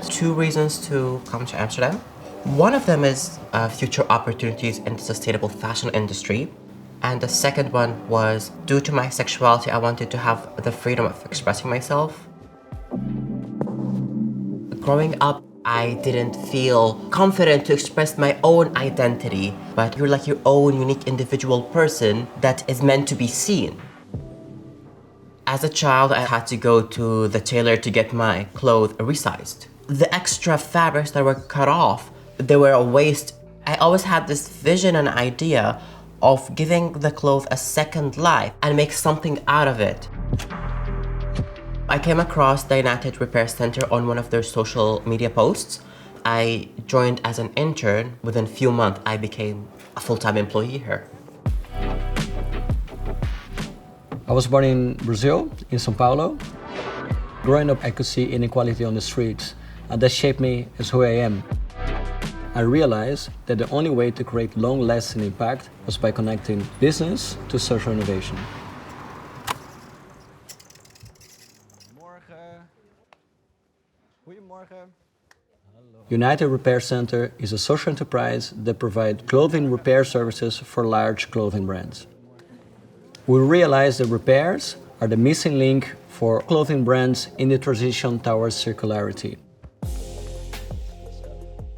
two reasons to come to Amsterdam. One of them is future opportunities in the sustainable fashion industry. And the second one was due to my sexuality, I wanted to have the freedom of expressing myself. Growing up, I didn't feel confident to express my own identity, but you're like your own unique individual person that is meant to be seen. As a child, I had to go to the tailor to get my clothes resized. The extra fabrics that were cut off, they were a waste. I always had this vision and idea of giving the clothes a second life and make something out of it. I came across the United Repair Center on one of their social media posts. I joined as an intern. Within a few months, I became a full-time employee here. I was born in Brazil, in São Paulo. Growing up, I could see inequality on the streets, and that shaped me as who I am. I realized that the only way to create long-lasting impact was by connecting business to social innovation. United Repair Center is a social enterprise that provides clothing repair services for large clothing brands. We realize that repairs are the missing link for clothing brands in the transition towards circularity.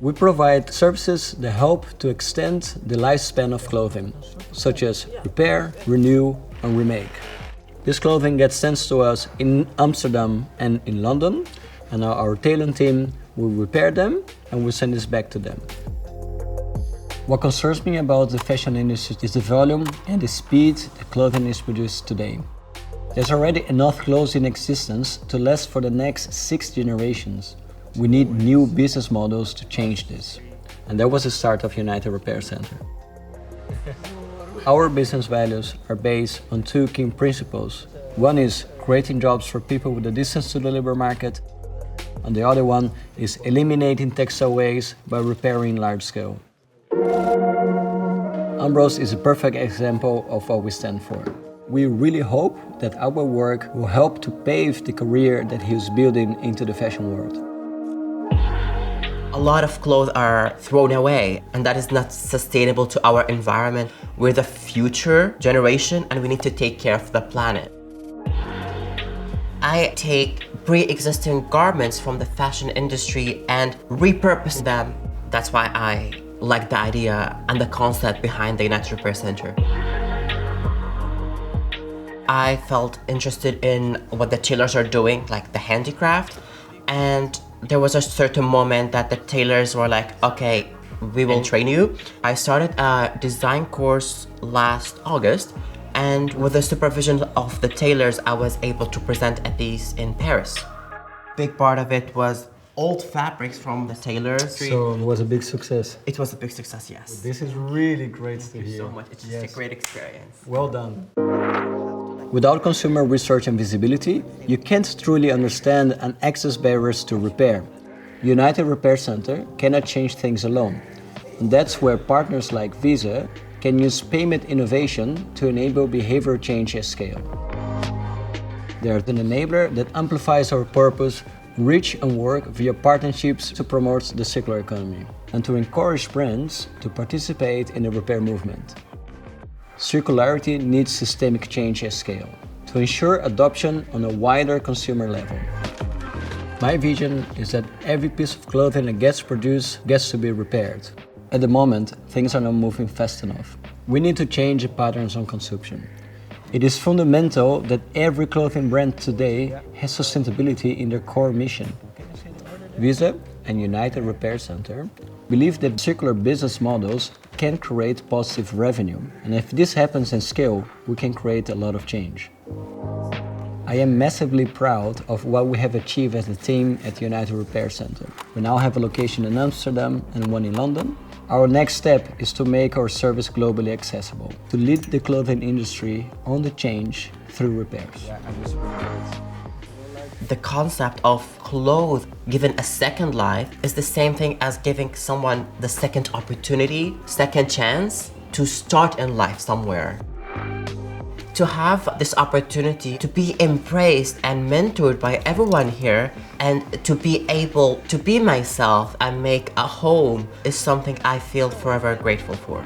We provide services that help to extend the lifespan of clothing, such as repair, renew, and remake. This clothing gets sent to us in Amsterdam and in London, and our tailoring team will repair them and will send this back to them. What concerns me about the fashion industry is the volume and the speed that clothing is produced today. There's already enough clothes in existence to last for the next 6 generations. We need new business models to change this. And that was the start of United Repair Center. Our business values are based on 2 key principles. One is creating jobs for people with a distance to the labor market, and the other one is eliminating textile waste by repairing large scale. Ambrose is a perfect example of what we stand for. We really hope that our work will help to pave the career that he is building into the fashion world. A lot of clothes are thrown away, and that is not sustainable to our environment. We're the future generation, and we need to take care of the planet. I take pre-existing garments from the fashion industry and repurpose them. That's why I like the idea and the concept behind the United Repair Center. I felt interested in what the tailors are doing, like the handicraft, and there was a certain moment that the tailors were like, okay, we will train you. I started a design course last August, and with the supervision of the tailors, I was able to present at these in Paris. Big part of it was old fabrics from the tailors. So it was a big success. It was a big success, yes. This is really great to hear. Thank you so much. It's just a great experience. Well done. Without consumer research and visibility, you can't truly understand and access barriers to repair. United Repair Center cannot change things alone. And that's where partners like Visa can use payment innovation to enable behavior change at scale. They are an enabler that amplifies our purpose, reach and work via partnerships to promote the circular economy and to encourage brands to participate in the repair movement. Circularity needs systemic change at scale to ensure adoption on a wider consumer level. My vision is that every piece of clothing that gets produced gets to be repaired. At the moment, things are not moving fast enough. We need to change the patterns on consumption. It is fundamental that every clothing brand today has sustainability in their core mission. Visa and United Repair Center believe that circular business models can create positive revenue, and if this happens in scale, we can create a lot of change. I am massively proud of what we have achieved as a team at United Repair Center. We now have a location in Amsterdam and one in London. Our next step is to make our service globally accessible, to lead the clothing industry on the change through repairs. The concept of clothes given a second life is the same thing as giving someone the second opportunity, second chance to start in life somewhere. To have this opportunity to be embraced and mentored by everyone here and to be able to be myself and make a home is something I feel forever grateful for.